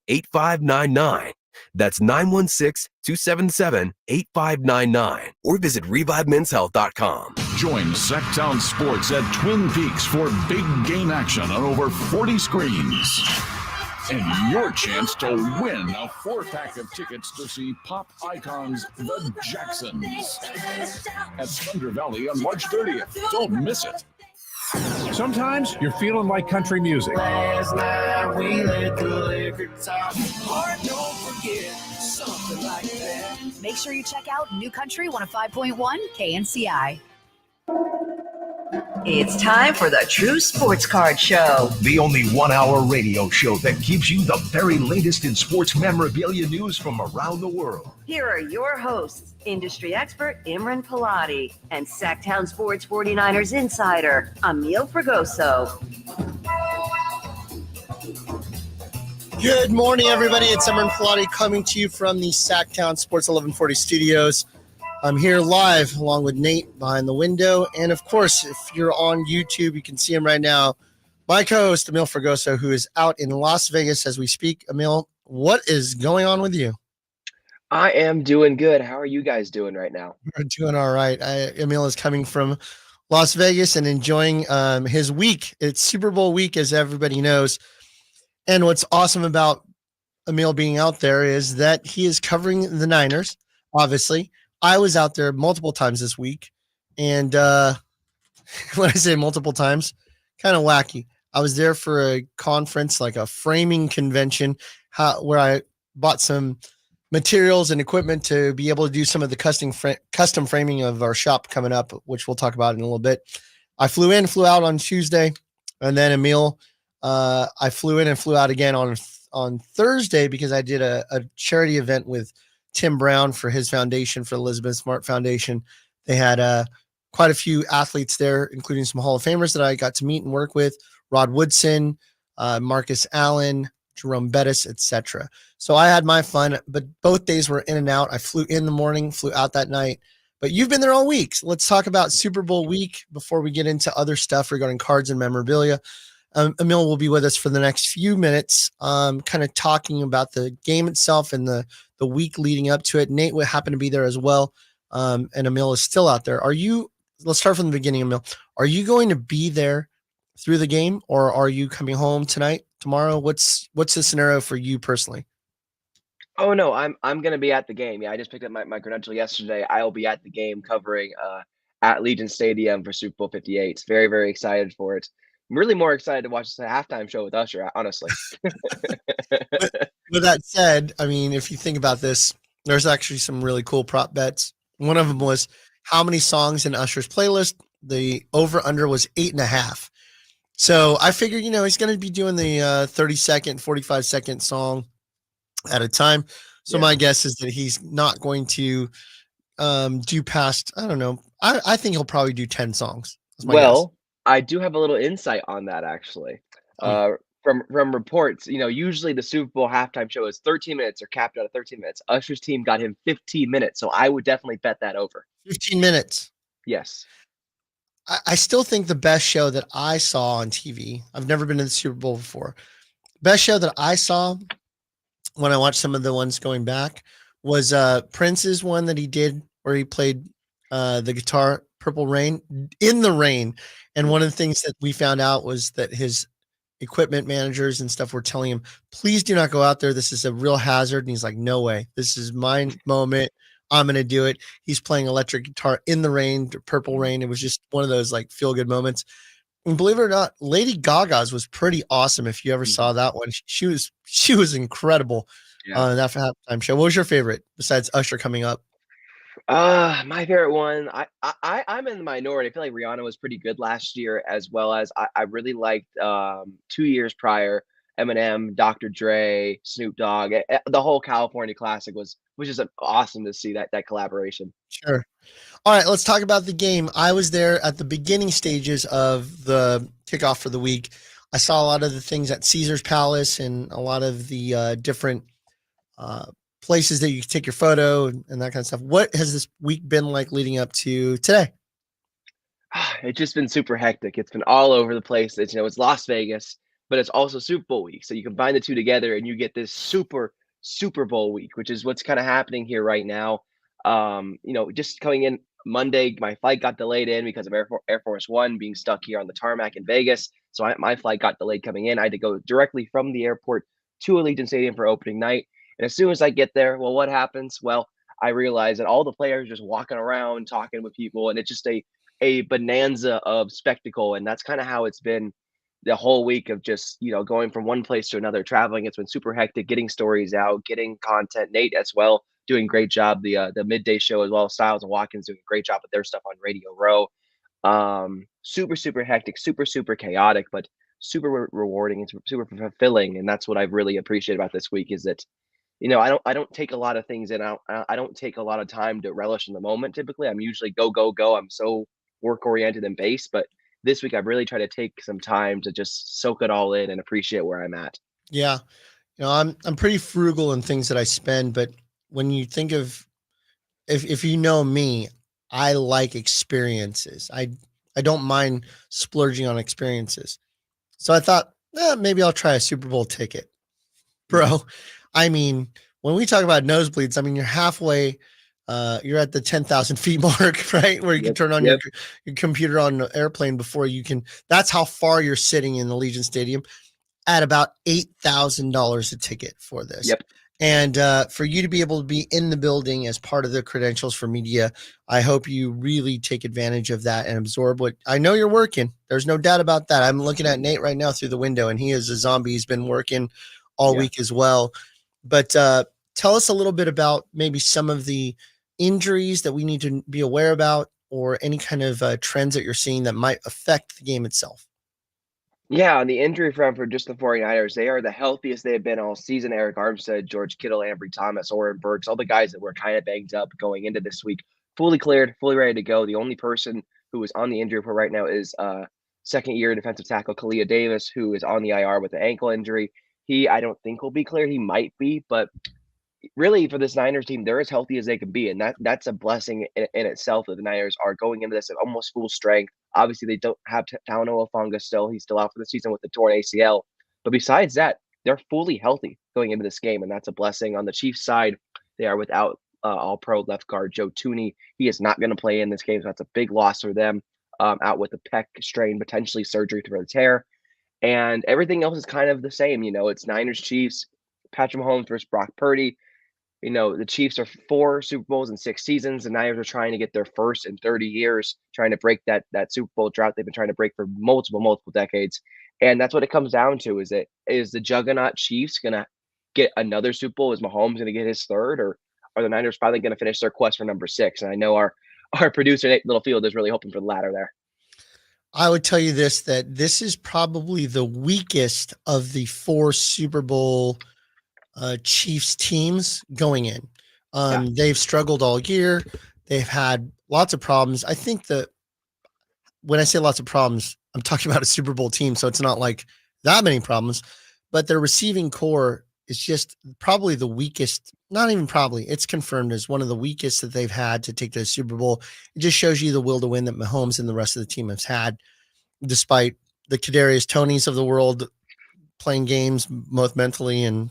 916-277-8599. That's 916-277-8599. Or visit ReviveMen'sHealth.com. Join Sacktown Sports at Twin Peaks for big game action on over 40 screens. And your chance to win a 4-pack of tickets to see pop icons The Jacksons at Thunder Valley on March 30th. Don't miss it. Sometimes you're feeling like country music. Last night we let the liquor talk. Heart don't forget something like that. Make sure you check out New Country 105.1 KNCI. It's time for the True Sports Card Show. The only 1-hour radio show that gives you the very latest in sports memorabilia news from around the world. Here are your hosts, industry expert Imran Pilati and Sacktown Sports 49ers insider Emil Fragoso. Good morning, everybody. It's Imran Pilati coming to you from the Sacktown Sports 1140 studios. I'm here live along with Nate behind the window. And, of course, if you're on YouTube, you can see him right now. My co-host, Emil Fragoso, who is out in Las Vegas as we speak. Emil, what is going on with you? I am doing good. How are you guys doing right now? We're doing all right. Emil is coming from Las Vegas and enjoying his week. It's Super Bowl week, as everybody knows. And what's awesome about Emil being out there is that he is covering the Niners, obviously. I was out there multiple times this week, and when I say multiple times, kind of wacky. I was there for a conference, like a framing convention, where I bought some materials and equipment to be able to do some of the custom framing of our shop coming up, which we'll talk about in a little bit. I flew in, flew out on Tuesday, and then Emil, I flew in and flew out again on Thursday because I did a charity event with Tim Brown for his foundation, for Elizabeth Smart Foundation. They had quite a few athletes there, including some Hall of Famers that I got to meet and work with, Rod Woodson, Marcus Allen, Jerome Bettis, etc. So I had my fun, but both days were in and out. I flew in the morning, flew out that night. But you've been there all week. So let's talk about Super Bowl week before we get into other stuff regarding cards and memorabilia. Emil will be with us for the next few minutes, kind of talking about the game itself and the week leading up to it. Nate would happen to be there as well, and Emil is still out there. Let's start from the beginning, Emil. Are you going to be there through the game, or are you coming home tonight, tomorrow? What's the scenario for you personally? Oh, no, I'm going to be at the game. Yeah, I just picked up my credential yesterday. I'll be at the game covering at Legion Stadium for Super Bowl 58. Very, very excited for it. I'm really more excited to watch the halftime show with Usher, honestly. With that said, I mean, if you think about this, there's actually some really cool prop bets. One of them was how many songs in Usher's playlist. The over-under was 8.5. So I figured, he's going to be doing the 30-second, 45-second song at a time. So my guess is that he's not going to do past, I don't know. I think he'll probably do 10 songs. Well, guess. I do have a little insight on that, actually. From reports, usually the Super Bowl halftime show is 13 minutes or capped out at 13 minutes. Usher's team got him 15 minutes, so I would definitely bet that over. 15 minutes? Yes. I still think the best show that I saw on TV, I've never been to the Super Bowl before, best show that I saw when I watched some of the ones going back was Prince's one that he did where he played the guitar, Purple Rain, in the rain. And one of the things that we found out was that his equipment managers and stuff were telling him, please do not go out there. This is a real hazard. And he's like, no way. This is my moment. I'm going to do it. He's playing electric guitar in the rain, Purple Rain. It was just one of those like feel good moments. And believe it or not, Lady Gaga's was pretty awesome. If you ever saw that one, she was incredible on that halftime show. What was your favorite besides Usher coming up? My favorite one, I'm in the minority. I feel like Rihanna was pretty good last year, as well as I really liked 2 years prior, Eminem, Dr. Dre, Snoop Dogg. The whole California Classic was just awesome to see that collaboration. Sure. All right, let's talk about the game. I was there at the beginning stages of the kickoff for the week. I saw a lot of the things at Caesar's Palace and a lot of the different places that you can take your photo and that kind of stuff. What has this week been like leading up to today? It's just been super hectic. It's been all over the place. It's Las Vegas. but it's also Super Bowl week. So you combine the two together and you get this Super Bowl week, which is what's kind of happening here right now. Just coming in Monday, my flight got delayed in because of Air Force One being stuck here on the tarmac in Vegas. So my flight got delayed coming in. I had to go directly from the airport to Allegiant Stadium for opening night. And as soon as I get there, well, what happens? Well, I realize that all the players just walking around, talking with people, and it's just a bonanza of spectacle. And that's kind of how it's been the whole week of just, going from one place to another, traveling. It's been super hectic, getting stories out, getting content. Nate as well, doing a great job. The midday show as well. Styles and Watkins doing a great job with their stuff on Radio Row. Super hectic, super chaotic, but super rewarding and super fulfilling. And that's what I've really appreciated about this week is that, I don't take a lot of things in. I don't take a lot of time to relish in the moment. Typically, I'm usually go. I'm so work oriented and based, but this week I've really tried to take some time to just soak it all in and appreciate where I'm at. Yeah. I'm pretty frugal in things that I spend, but when you think of, if you know me, I like experiences. I don't mind splurging on experiences. So I thought, maybe I'll try a Super Bowl ticket, bro. I mean, when we talk about nosebleeds, I mean, you're halfway, you're at the 10,000 feet mark, right? Where you can turn on your computer on an airplane before you can. That's how far you're sitting in Allegiant Stadium at about $8,000 a ticket for this. Yep. And for you to be able to be in the building as part of the credentials for media, I hope you really take advantage of that and absorb what I know you're working. There's no doubt about that. I'm looking at Nate right now through the window, and he is a zombie. He's been working all week as well. But tell us a little bit about maybe some of the injuries that we need to be aware about, or any kind of trends that you're seeing that might affect the game itself. Yeah, on the injury front for just the 49ers, they are the healthiest they have been all season. Eric Armstead, George Kittle, Ambry Thomas, Oren Burks, all the guys that were kind of banged up going into this week, fully cleared, fully ready to go. The only person who is on the injury report right now is second-year defensive tackle Kalia Davis, who is on the IR with an ankle injury. I don't think will be clear. He might be, but really for this Niners team, they're as healthy as they can be. And that's a blessing in itself that the Niners are going into this at almost full strength. Obviously, they don't have Talanoa Funga still. He's still out for the season with the torn ACL. But besides that, they're fully healthy going into this game, and that's a blessing. On the Chiefs side, they are without all-pro left guard Joe Thuney. He is not going to play in this game, so that's a big loss for them. Out with the pec strain, potentially surgery for the tear. And everything else is kind of the same. It's Niners, Chiefs, Patrick Mahomes versus Brock Purdy. The Chiefs are 4 Super Bowls in 6 seasons. The Niners are trying to get their first in 30 years, trying to break that Super Bowl drought they've been trying to break for multiple decades. And that's what it comes down to. Is the juggernaut Chiefs going to get another Super Bowl? Is Mahomes going to get his third? Or are the Niners finally going to finish their quest for number 6? And I know our producer, Nate Littlefield, is really hoping for the latter there. I would tell you that this is probably the weakest of the 4 Super Bowl Chiefs teams going in. They've struggled all year. They've had lots of problems. I think that when I say lots of problems, I'm talking about a Super Bowl team, so it's not like that many problems, but their receiving core is just probably the weakest. Not even probably, it's confirmed as one of the weakest that they've had to take to the Super Bowl. It just shows you the will to win that Mahomes and the rest of the team has had, despite the Kadarius Tonys of the world playing games both mentally and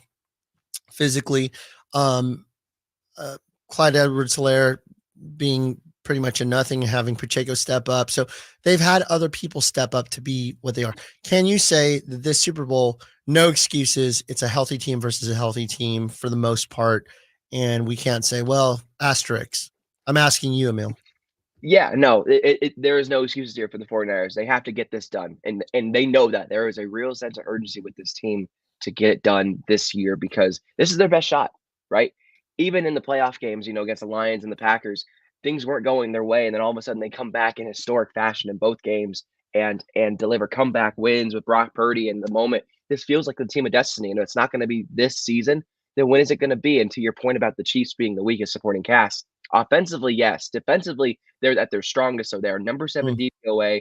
physically. Clyde Edwards-Helaire being pretty much a nothing, having Pacheco step up. So they've had other people step up to be what they are. Can you say that this Super Bowl, no excuses, it's a healthy team versus a healthy team for the most part, and we can't say, well, asterisks? I'm asking you, Emil. Yeah, no, there is no excuses here for the 49ers. They have to get this done. And they know that there is a real sense of urgency with this team to get it done this year because this is their best shot, right? Even in the playoff games, against the Lions and the Packers, things weren't going their way. And then all of a sudden they come back in historic fashion in both games and deliver comeback wins with Brock Purdy. In the moment, this feels like the team of destiny. It's not going to be this season. Then when is it going to be? And to your point about the Chiefs being the weakest supporting cast, offensively, yes. Defensively, they're at their strongest. So they're number 7 DVOA.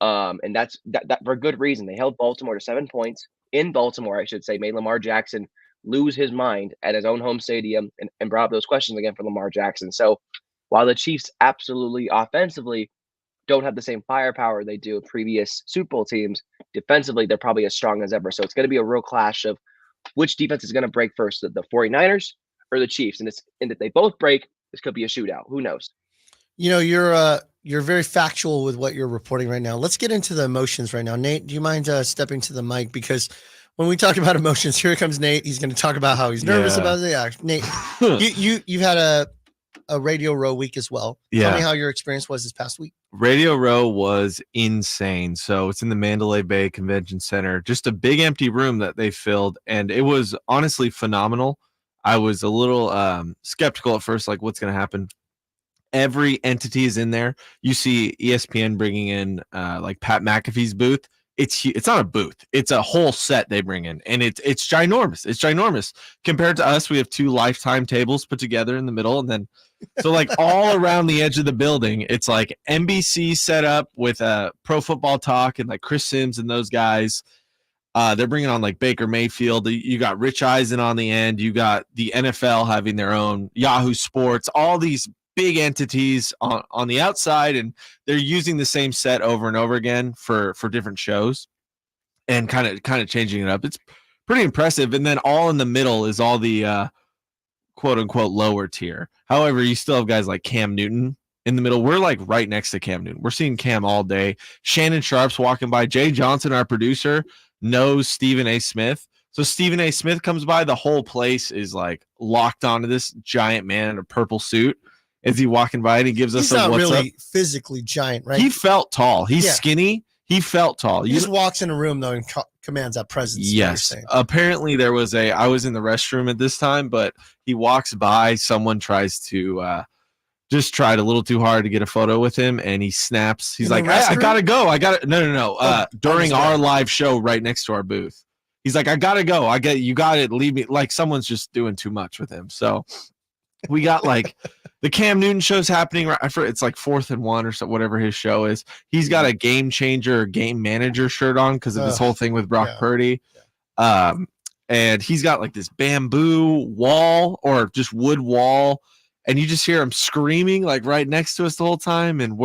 And that's that for good reason. They held Baltimore to 7 points in Baltimore, I should say, made Lamar Jackson lose his mind at his own home stadium and brought up those questions again for Lamar Jackson. So while the Chiefs absolutely offensively don't have the same firepower they do previous Super Bowl teams. Defensively, they're probably as strong as ever. So it's going to be a real clash of which defense is going to break first, the 49ers or the Chiefs. And if they both break, this could be a shootout. Who knows? You know, you're very factual with what you're reporting right now. Let's get into the emotions right now. Nate, do you mind stepping to the mic? Because when we talk about emotions, here comes Nate. He's going to talk about how he's nervous about the act. Nate, you've had a Radio Row week as well. Yeah. Tell me how your experience was this past week. Radio Row was insane. So it's in the Mandalay Bay Convention Center, just a big empty room that they filled. And it was honestly phenomenal. I was a little skeptical at first, like what's going to happen. Every entity is in there. You see ESPN bringing in like Pat McAfee's booth. It's not a booth. It's a whole set they bring in, and it's ginormous. It's ginormous compared to us. We have 2 Lifetime tables put together in the middle, and then so like all around the edge of the building, it's like NBC set up with Pro Football Talk and like Chris Sims and those guys. They're bringing on like Baker Mayfield. You got Rich Eisen on the end. You got the NFL having their own Yahoo Sports. All these big entities on the outside, and they're using the same set over and over again for different shows and kind of changing it up. It's pretty impressive. And then all in the middle is all the quote unquote lower tier. However, you still have guys like Cam Newton in the middle. We're like right next to Cam Newton. We're seeing Cam all day. Shannon Sharp's walking by. Jay Johnson, our producer, knows Stephen A. Smith. So Stephen A. Smith comes by. The whole place is like locked onto this giant man in a purple suit. Is he walking by and he gives us He's not what's really up? Physically giant, right? He felt tall. He's skinny. He felt tall. He just walks in a room though and commands that presence. Yes. Apparently there was I was in the restroom at this time, but he walks by. Someone tries to just tried a little too hard to get a photo with him, and he snaps. He's like, I gotta go. No. During our live show right next to our booth. He's like, I gotta go. You got it. Leave me. Like someone's just doing too much with him. So we got like the Cam Newton show's happening. It's like 4th and 1 or so, whatever his show is. He's got a game changer, game manager shirt on because of this whole thing with Brock Purdy. And he's got like this bamboo wall or just wood wall. And you just hear him screaming like right next to us the whole time. And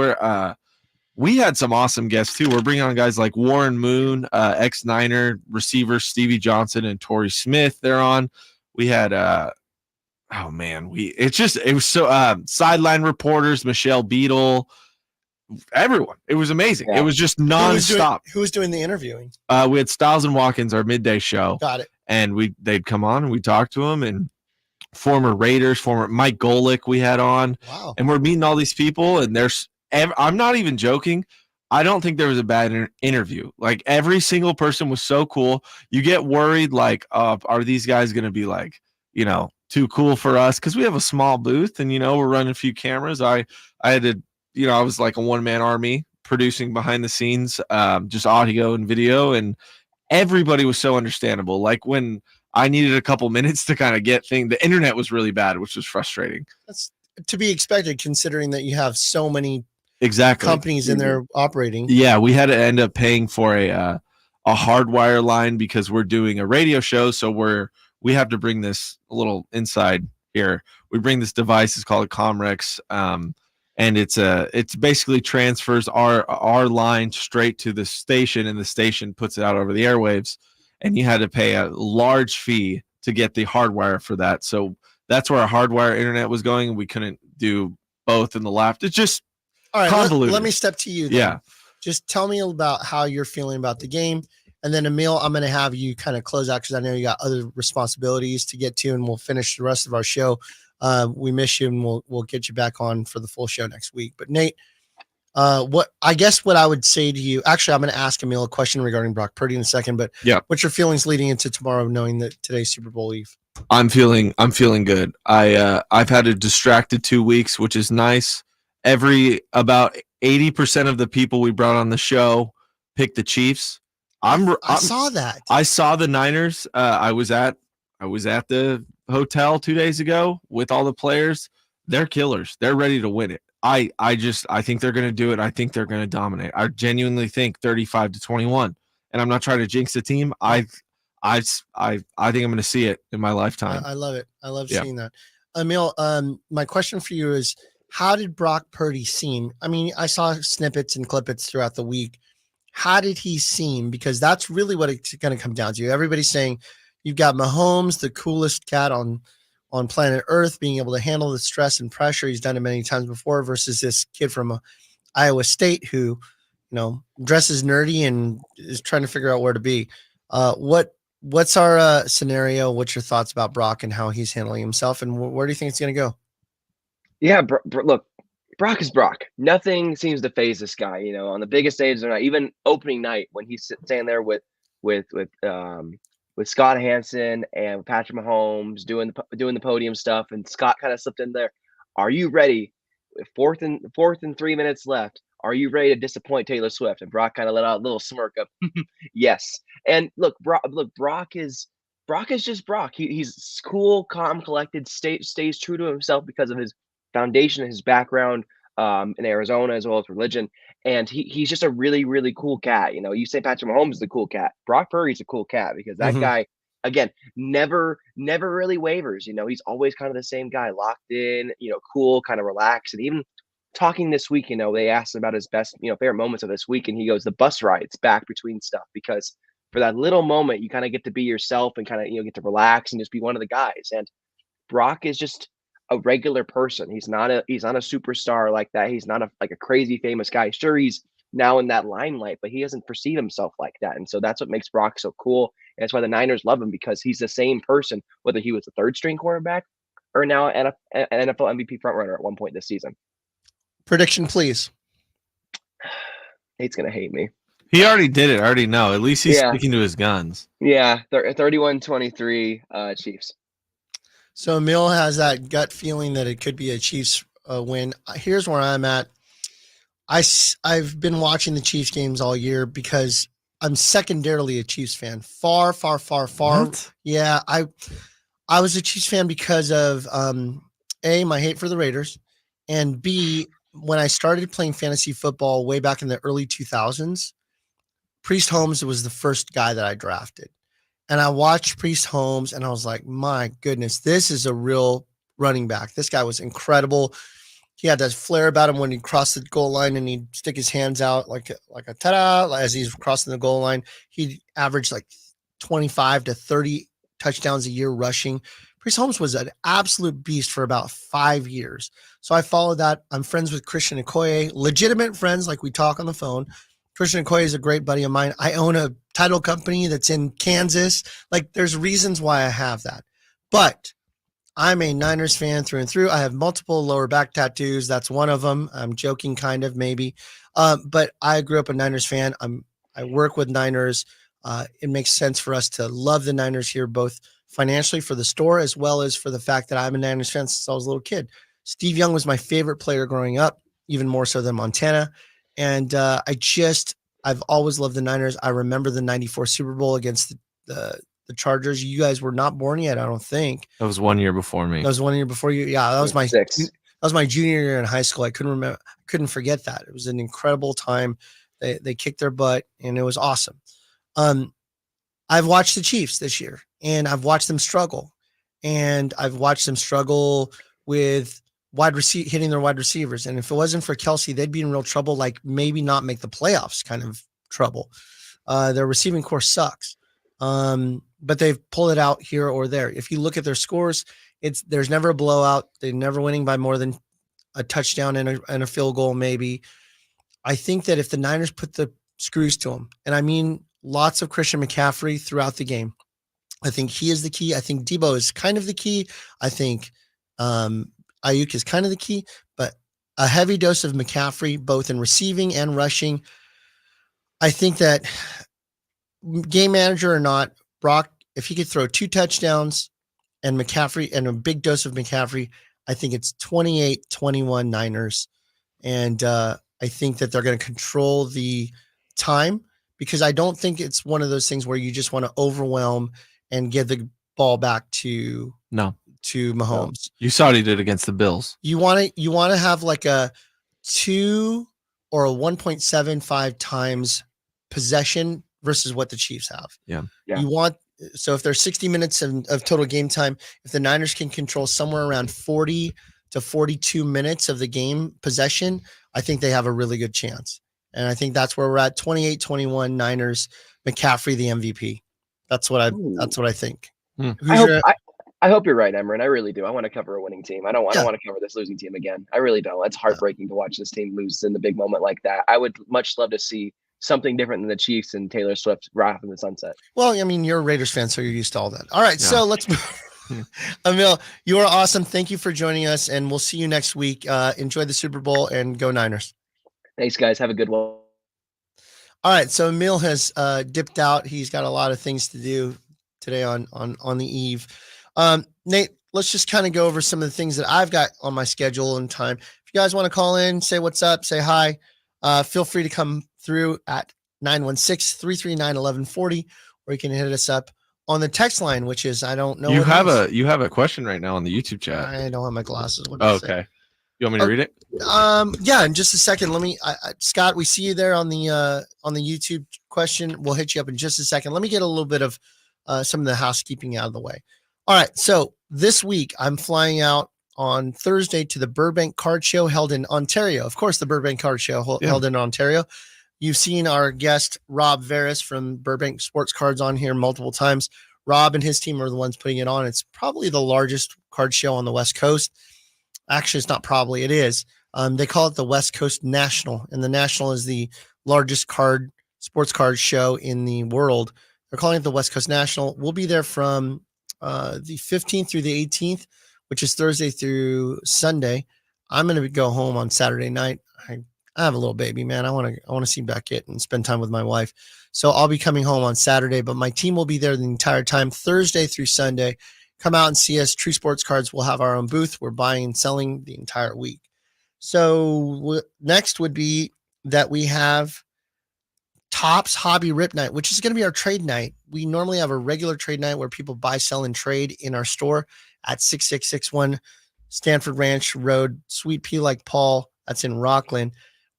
we had some awesome guests too. We're bringing on guys like Warren Moon, ex-Niner receiver Stevie Johnson and Torrey Smith. They're on. We had it was so sideline reporters, Michelle Beadle, everyone. It was amazing. Yeah. It was just nonstop. Who was doing the interviewing? We had Styles and Watkins, our midday show. Got it. And they'd come on and we talked to them, and former Raiders, former Mike Golick we had on. Wow. And we're meeting all these people, and I'm not even joking. I don't think there was a bad interview. Like every single person was so cool. You get worried like, are these guys going to be like, too cool for us? Because we have a small booth and, we're running a few cameras. I had to, I was like a one-man army producing behind the scenes, just audio and video, and everybody was so understandable. Like when I needed a couple minutes to kind of get things, the internet was really bad, which was frustrating. That's to be expected considering that you have so many companies in there operating. Yeah, we had to end up paying for a hardwire line because we're doing a radio show, so we have to bring this a little inside here. We bring this device. It's called a Comrex, and it's basically transfers our line straight to the station, and the station puts it out over the airwaves. And you had to pay a large fee to get the hardwire for that. So that's where our hardwire internet was going, and we couldn't do both in the left. It's just convoluted. Let me step to you then. Yeah. Just tell me about how you're feeling about the game. And then, Emil, I'm going to have you kind of close out because I know you got other responsibilities to get to, and we'll finish the rest of our show. We miss you, and we'll get you back on for the full show next week. But, Nate, what I would say to you, actually, I'm going to ask Emil a question regarding Brock Purdy in a second, but what's your feelings leading into tomorrow, knowing that today's Super Bowl Eve? I'm feeling good. I've had a distracted 2 weeks, which is nice. About 80% of the people we brought on the show picked the Chiefs. I saw that. I saw the Niners. I was at the hotel 2 days ago with all the players. They're killers. They're ready to win it. I think they're going to do it. I think they're going to dominate. I genuinely think 35-21. And I'm not trying to jinx the team. I think I'm going to see it in my lifetime. I love it. I love seeing that. Emil, my question for you is, how did Brock Purdy seem? I mean, I saw snippets and clippets throughout the week. How did he seem? Because that's really what it's going to come down to. Everybody's saying you've got Mahomes, the coolest cat on planet Earth, being able to handle the stress and pressure. He's done it many times before versus this kid from Iowa State who, dresses nerdy and is trying to figure out where to be. What's our scenario? What's your thoughts about Brock and how he's handling himself, and where do you think it's going to go? Yeah, look, Brock is Brock. Nothing seems to phase this guy. On the biggest stage, or not even opening night when he's standing there with Scott Hansen and Patrick Mahomes doing the podium stuff, and Scott kind of slipped in there. Are you ready? Fourth and 3 minutes left. Are you ready to disappoint Taylor Swift? And Brock kind of let out a little smirk of yes. And look, Brock is just Brock. He's cool, calm, collected, stays true to himself because of his foundation, his background in Arizona, as well as religion. And he's just a really, really cool cat. You say Patrick Mahomes is the cool cat. Brock Purdy's a cool cat because that guy, again, never really wavers. He's always kind of the same guy, locked in, cool, kind of relaxed. And even talking this week, they asked him about his best, favorite moments of this week. And he goes, the bus rides back between stuff, because for that little moment, you kind of get to be yourself and kind of, get to relax and just be one of the guys. And Brock is just a regular person. He's not a superstar like that. He's not like a crazy famous guy. Sure, he's now in that limelight, but he doesn't perceive himself like that. And so that's what makes Brock so cool. And that's why the Niners love him, because he's the same person, whether he was a third string quarterback or now an NFL MVP frontrunner at one point this season. Prediction, please. Nate's going to hate me. He already did it. I already know. At least he's sticking to his guns. Yeah. 31-23 Chiefs. So Emil has that gut feeling that it could be a Chiefs win. Here's where I'm at. I've been watching the Chiefs games all year because I'm secondarily a Chiefs fan. Far. What? Yeah, I was a Chiefs fan because of A, my hate for the Raiders, and B, when I started playing fantasy football way back in the early 2000s, Priest Holmes was the first guy that I drafted. And I watched Priest Holmes and I was like, my goodness, this is a real running back. This guy was incredible. He had that flair about him when he'd cross the goal line and he'd stick his hands out like a ta-da as he's crossing the goal line. He'd average like 25 to 30 touchdowns a year rushing. Priest Holmes was an absolute beast for about 5 years. So I followed that. I'm friends with Christian Okoye, legitimate friends, like we talk on the phone. Christian Okoye is a great buddy of mine. I own a title company that's in Kansas. Like, there's reasons why I have that. But I'm a Niners fan through and through. I have multiple lower back tattoos. That's one of them. I'm joking, kind of, maybe. But I grew up a Niners fan. I work with Niners. It makes sense for us to love the Niners here, both financially for the store as well as for the fact that I'm a Niners fan since I was a little kid. Steve Young was my favorite player growing up, even more so than Montana. And I've always loved the Niners. I remember the 94 Super Bowl against the Chargers. You guys were not born yet, I don't think. That was 1 year before me. That was 1 year before you. Yeah, that was my junior year in high school. I couldn't forget that. It was an incredible time. They kicked their butt and it was awesome. I've watched the Chiefs this year and I've watched them struggle. And I've watched them struggle with hitting their wide receivers. And if it wasn't for Kelsey, they'd be in real trouble, like maybe not make the playoffs kind of trouble. Their receiving corps sucks. But they've pulled it out here or there. If you look at their scores, there's never a blowout. They're never winning by more than a touchdown and a field goal, maybe. I think that if the Niners put the screws to them, and I mean lots of Christian McCaffrey throughout the game, I think he is the key. I think Debo is kind of the key. I think Ayuk is kind of the key, but a heavy dose of McCaffrey, both in receiving and rushing. I think that game manager or not, Brock, if he could throw 2 touchdowns and McCaffrey and a big dose of McCaffrey, I think it's 28-21 Niners. And I think that they're going to control the time, because I don't think it's one of those things where you just want to overwhelm and give the ball back to Mahomes. You saw what he did against the Bills. You want to have like a 2 or a 1.75 times possession versus what the Chiefs have. Yeah. So if there's 60 minutes of total game time, if the Niners can control somewhere around 40 to 42 minutes of the game possession, I think they have a really good chance. And I think that's where we're at. 28-21 Niners, McCaffrey the MVP. That's what I think. I hope you're right, Emran. I really do. I want to cover a winning team. I don't want to cover this losing team again. I really don't. It's heartbreaking to watch this team lose in the big moment like that. I would much love to see something different than the Chiefs and Taylor Swift right off in the sunset. Well, I mean, you're a Raiders fan, so you're used to all that. All right, so let's Emil, you are awesome. Thank you for joining us, and we'll see you next week. Enjoy the Super Bowl and go Niners. Thanks, guys. Have a good one. All right, so Emil has dipped out. He's got a lot of things to do today on the eve. Nate, let's just kind of go over some of the things that I've got on my schedule and time. If you guys want to call in, say what's up, say hi, feel free to come through at 916-339-1140, or you can hit us up on the text line, which is, I don't know. You have a question right now on the YouTube chat. I don't have my glasses. Okay. You want me to read it? Yeah, in just a second. Let me, Scott, we see you there on the YouTube question. We'll hit you up in just a second. Let me get a little bit of some of the housekeeping out of the way. All right, so this week I'm flying out on Thursday to the Burbank Card Show held in Ontario. Of course, the Burbank Card Show held in Ontario. You've seen our guest, Rob Veras from Burbank Sports Cards on here multiple times. Rob and his team are the ones putting it on. It's probably the largest card show on the West Coast. Actually, it's not probably, it is. They call it the West Coast National, and the National is the largest sports card show in the world. They're calling it the West Coast National. We'll be there from the 15th through the 18th, which is Thursday through Sunday. I'm going to go home on Saturday night. I have a little baby, man. I want to see Beckett and spend time with my wife. So I'll be coming home on Saturday, but my team will be there the entire time, Thursday through Sunday. Come out and see us. True Sports Cards will have our own booth. We're buying and selling the entire week. So next would be that we have Topps Hobby Rip Night, which is going to be our trade night. We normally have a regular trade night where people buy, sell, and trade in our store at 6661 Stanford Ranch Road, Sweet Pea Like Paul. That's in Rockland.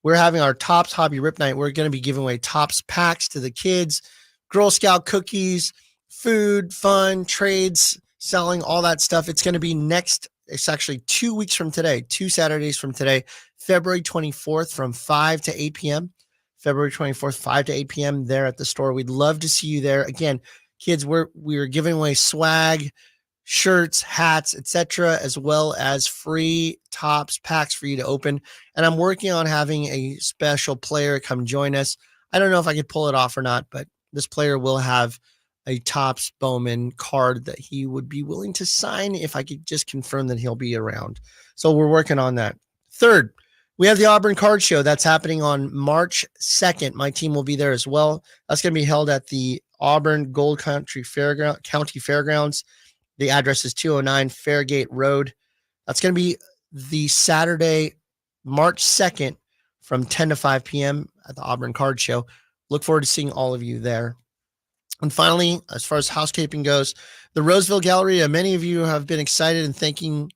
We're having our Topps Hobby Rip Night. We're going to be giving away Topps packs to the kids, Girl Scout cookies, food, fun, trades, selling, all that stuff. It's going to be it's actually 2 weeks from today, 2 Saturdays from today, February 24th from 5 to 8 p.m. February 24th, 5 to 8 p.m. there at the store. We'd love to see you there. Again, kids, we're giving away swag, shirts, hats, etc., as well as free Topps packs for you to open. And I'm working on having a special player come join us. I don't know if I could pull it off or not, but this player will have a Topps Bowman card that he would be willing to sign if I could just confirm that he'll be around. So we're working on that. Third, we have the Auburn Card Show that's happening on March 2nd. My team will be there as well. That's going to be held at the Auburn Gold County Fairgrounds. The address is 209 Fairgate Road. That's going to be the Saturday, March 2nd from 10 to 5 p.m. at the Auburn Card Show. Look forward to seeing all of you there. And finally, as far as housekeeping goes, the Roseville Galleria, many of you have been excited and saying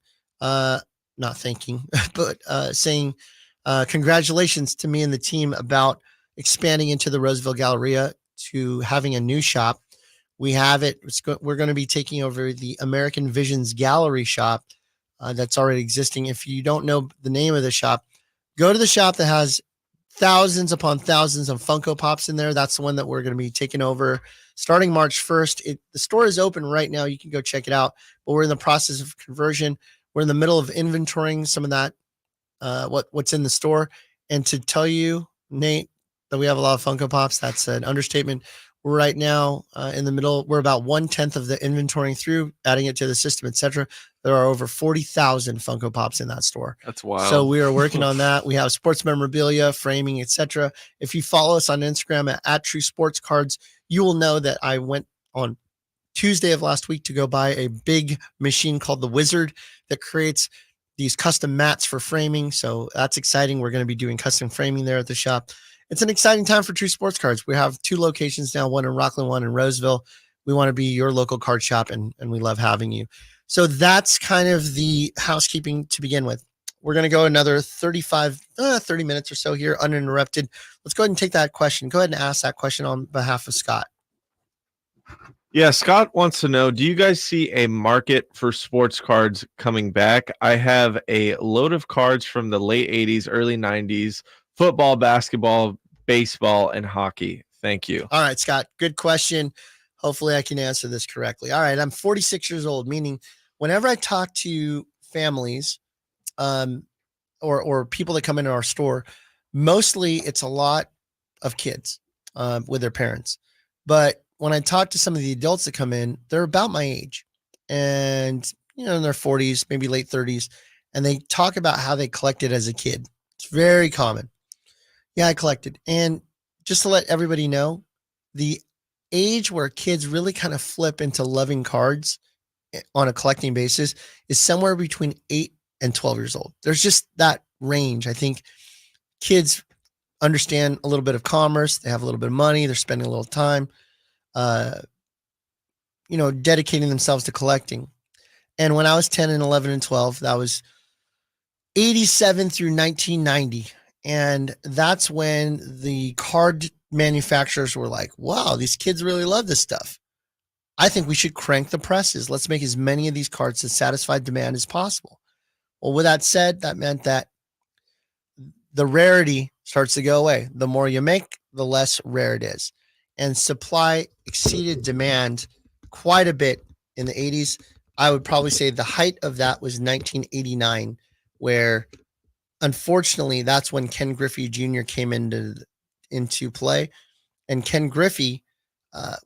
congratulations to me and the team about expanding into the Roseville Galleria to having a new shop. We have it. We're going to be taking over the American Visions Gallery shop that's already existing. If you don't know the name of the shop, go to the shop that has thousands upon thousands of Funko Pops in there. That's the one that we're going to be taking over starting March 1st. The store is open right now. You can go check it out, but we're in the process of conversion. We're in the middle of inventorying some of that, what's in the store. And to tell you, Nate, that we have a lot of Funko Pops, that's an understatement. We're right now in the middle. We're about 1/10 of the inventorying through, adding it to the system, etc. There are over 40,000 Funko Pops in that store. That's wild. So we are working on that. We have sports memorabilia, framing, etc. If you follow us on Instagram at True Sports Cards, you will know that I went on Tuesday of last week to go buy a big machine called the Wizard that creates these custom mats for framing. So that's exciting. We're going to be doing custom framing there at the shop. It's an exciting time for True Sports Cards. We have 2 locations now, one in Rockland, one in Roseville. We want to be your local card shop, and we love having you. So that's kind of the housekeeping to begin with. We're going to go another 30 minutes or so here uninterrupted. Let's go ahead and take that question. Go ahead and ask that question on behalf of Scott. Yeah, Scott wants to know, do you guys see a market for sports cards coming back? I have a load of cards from the late 80s, early 90s, football, basketball, baseball, and hockey. Thank you. All right, Scott, good question. Hopefully I can answer this correctly. All right, I'm 46 years old, meaning whenever I talk to families or people that come into our store, mostly it's a lot of kids with their parents. But when I talk to some of the adults that come in, they're about my age and, in their 40s, maybe late 30s. And they talk about how they collected as a kid. It's very common. Yeah, I collected. And just to let everybody know, the age where kids really kind of flip into loving cards on a collecting basis is somewhere between 8 and 12 years old. There's just that range. I think kids understand a little bit of commerce. They have a little bit of money. They're spending a little time, dedicating themselves to collecting. And when I was 10 and 11 and 12, that was 87 through 1990. And that's when the card manufacturers were like, wow, these kids really love this stuff. I think we should crank the presses. Let's make as many of these cards to satisfy demand as possible. Well, with that said, that meant that the rarity starts to go away. The more you make, the less rare it is. And supply exceeded demand quite a bit in the 80s. I would probably say the height of that was 1989, where unfortunately that's when Ken Griffey Jr. came into play. And Ken Griffey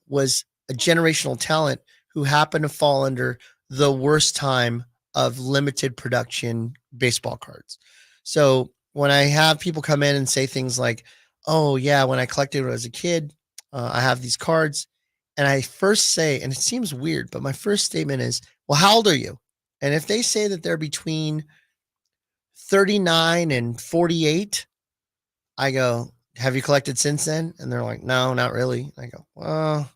was a generational talent who happened to fall under the worst time of limited production baseball cards. So when I have people come in and say things like, oh yeah, when I collected when I was a kid, I have these cards. And I first say, and it seems weird, but my first statement is, well, how old are you? And if they say that they're between 39 and 48, I go, have you collected since then? And they're like, no, not really. I go, well,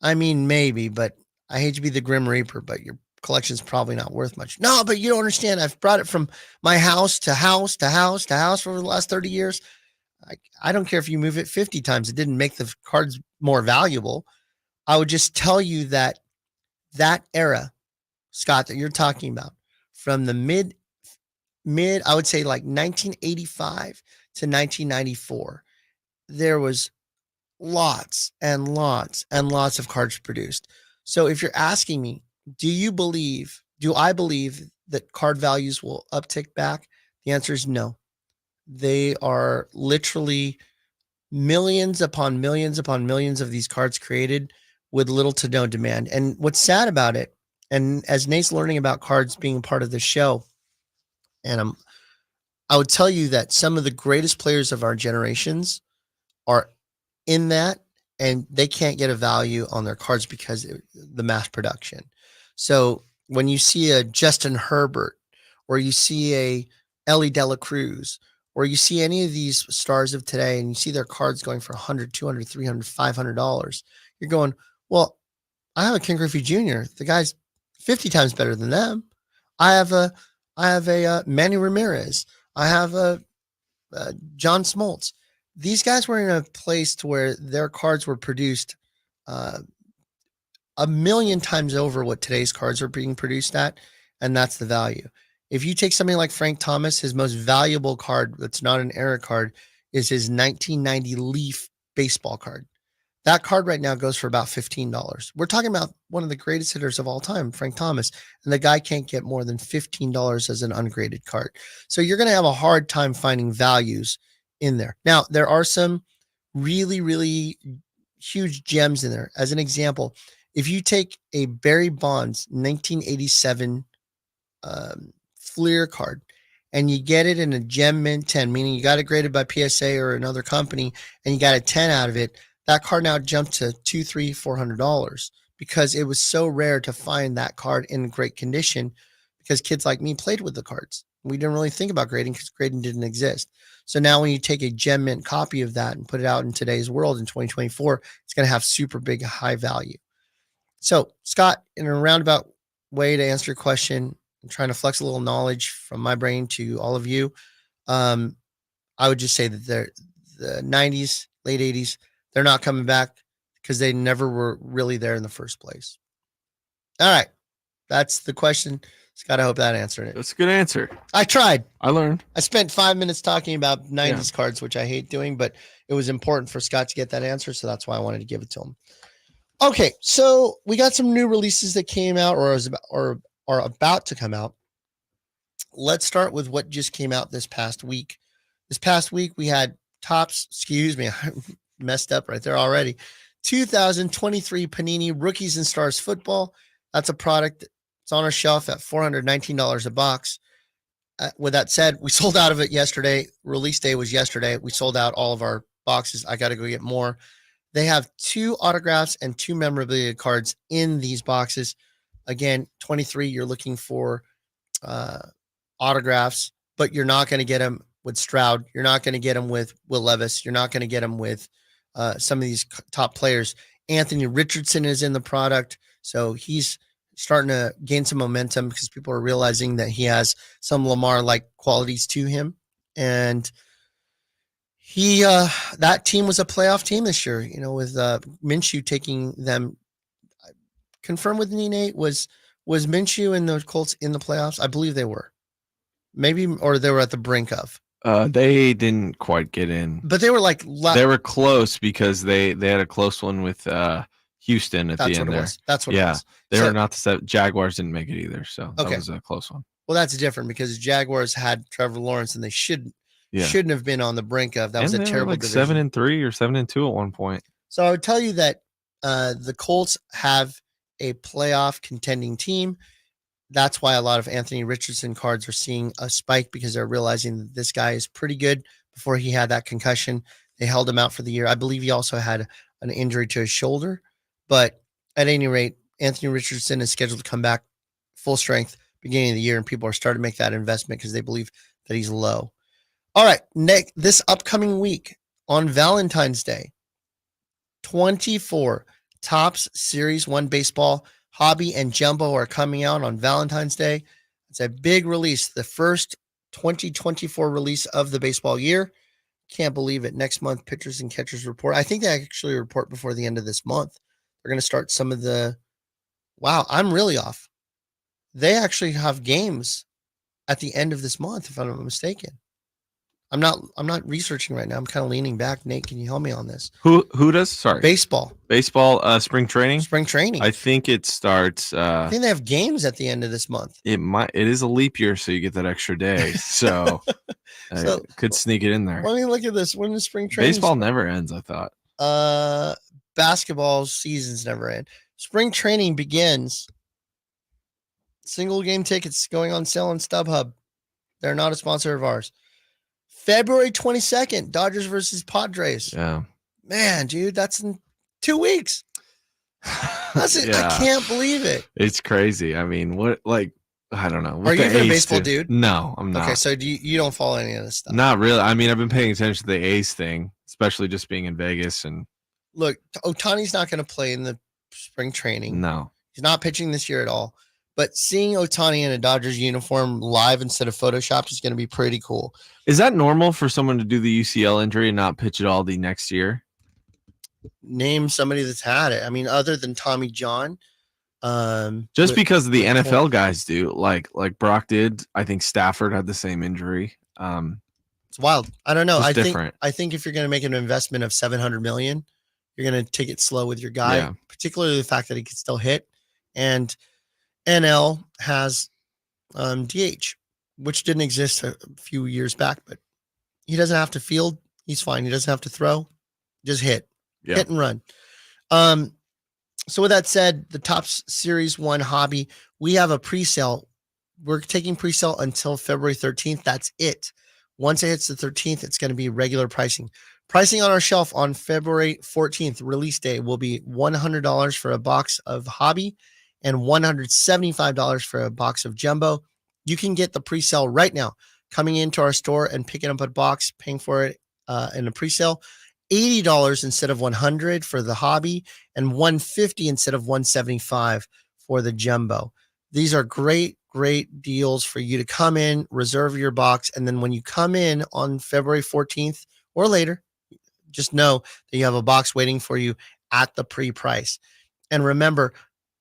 I mean, maybe, but I hate to be the Grim Reaper, but your collection's probably not worth much. No, but you don't understand. I've brought it from my house to house to house to house for the last 30 years. I don't care if you move it 50 times. It didn't make the cards more valuable. I would just tell you that era, Scott, that you're talking about, from the mid, I would say like 1985 to 1994, there was lots and lots and lots of cards produced. So if you're asking me, do I believe that card values will uptick back? The answer is no. They are literally millions upon millions upon millions of these cards created with little to no demand. And what's sad about it, and as Nate's learning about cards being part of the show, and I would tell you that some of the greatest players of our generations are in that, and they can't get a value on their cards because of the mass production. So when you see a Justin Herbert, or you see a Ellie De La Cruz, or you see any of these stars of today and you see their cards going for $100, $200, $300, $500, you're going, well, I have a Ken Griffey Jr. The guy's 50 times better than them. I have a Manny Ramirez. I have a John Smoltz. These guys were in a place to where their cards were produced a million times over what today's cards are being produced at, and that's the value. If you take something like Frank Thomas, his most valuable card that's not an era card is his 1990 Leaf baseball card. That card right now goes for about $15. We're talking about one of the greatest hitters of all time, Frank Thomas, and the guy can't get more than $15 as an ungraded card. So you're going to have a hard time finding values in there. Now, there are some really, really huge gems in there. As an example, if you take a Barry Bonds 1987 Fleer card and you get it in a gem mint 10, meaning you got it graded by PSA or another company and you got a 10 out of it, that card now jumped to $200, $300, $400 because it was so rare to find that card in great condition because kids like me played with the cards. We didn't really think about grading because grading didn't exist. So now when you take a gem mint copy of that and put it out in today's world in 2024, it's going to have super big, high value. So Scott, in a roundabout way to answer your question, I'm trying to flex a little knowledge from my brain to all of you. I would just say that the 90s, late 80s, they're not coming back because they never were really there in the first place. All right. That's the question. Scott, I hope that answered it. That's a good answer. I tried. I learned. I spent 5 minutes talking about 90s cards, which I hate doing, but it was important for Scott to get that answer. So that's why I wanted to give it to him. Okay. So we got some new releases that came out or are about to come out. Let's start with what just came out this past week. This past week, we had I messed up right there already. 2023 Panini Rookies and Stars Football. That's a product. It's on our shelf at $419 a box. With that said, we sold out of it yesterday. Release day was yesterday. We sold out all of our boxes. I got to go get more. They have 2 autographs and 2 memorabilia cards in these boxes. Again, 23, you're looking for autographs, but you're not going to get them with Stroud. You're not going to get them with Will Levis. You're not going to get them with some of these top players. Anthony Richardson is in the product, so he's starting to gain some momentum because people are realizing that he has some Lamar-like qualities to him. And he that team was a playoff team this year, with Minshew taking them. Confirm with me, Nate, was Minshew and the Colts in the playoffs? I believe they were. Maybe, or they were at the brink of. They didn't quite get in. But they were like... they were close because they had a close one with Houston at the end there. That's what it was. They were not the Jaguars didn't make it either, so that was a close one. Well, that's different because Jaguars had Trevor Lawrence and they shouldn't have been on the brink of. That was a terrible division. 7-3 or 7-2 at one point. So I would tell you that the Colts have a playoff contending team. That's why a lot of Anthony Richardson cards are seeing a spike because they're realizing that this guy is pretty good. Before he had that concussion, they held him out for the year. I believe he also had an injury to his shoulder, but at any rate, Anthony Richardson is scheduled to come back full strength beginning of the year, and people are starting to make that investment because they believe that he's low. All right, this upcoming week on Valentine's Day, 24 Topps Series 1 Baseball Hobby and Jumbo are coming out on Valentine's Day. It's a big release, the first 2024 release of the baseball year. Can't believe it. Next month, pitchers and catchers report. I think they actually report before the end of this month. They're going to start some of the... Wow, I'm really off. They actually have games at the end of this month, if I'm not mistaken. I'm not researching right now. I'm kind of leaning back. Nate, can you help me on this? Who does? Sorry. Baseball. Spring training? Spring training. I think it starts I think they have games at the end of this month. It is a leap year, so you get that extra day. So, could sneak it in there. Let me look at this. When is spring training? Baseball never ends, I thought. Basketball seasons never end. Spring training begins. Single game tickets going on sale on StubHub. They're not a sponsor of ours. February 22nd, Dodgers versus Padres. Yeah. Man, dude, that's in 2 weeks. That's it. I can't believe it. It's crazy. I mean, I don't know. Are you even a baseball dude? No, I'm not. Okay, so you don't follow any of this stuff? Not really. I mean, I've been paying attention to the A's thing, especially just being in Vegas. And look, Ohtani's not going to play in the spring training. No. He's not pitching this year at all. But seeing Ohtani in a Dodgers uniform live instead of photoshopped is going to be pretty cool. Is that normal for someone to do the UCL injury and not pitch at all the next year? Name somebody that's had it. I mean, other than Tommy John. Just because the NFL guys do, like Brock did. I think Stafford had the same injury. It's wild. I don't know. Different. I think if you're going to make an investment of $700 million, you're going to take it slow with your guy, particularly the fact that he can still hit. And NL has DH, which didn't exist a few years back, but he doesn't have to field. He's fine. He doesn't have to throw. Just hit and run. So with that said, the Topps Series 1 Hobby, we have a pre-sale. We're taking pre-sale until February 13th. That's it. Once it hits the 13th, it's going to be regular pricing. Pricing on our shelf on February 14th, release day, will be $100 for a box of Hobby and $175 for a box of Jumbo. You can get the pre-sale right now, coming into our store and picking up a box, paying for it in a pre-sale. $80 instead of $100 for the Hobby and $150 instead of $175 for the Jumbo. These are great deals for you to come in, reserve your box, and then when you come in on February 14th or later, just know that you have a box waiting for you at the pre-price. And remember,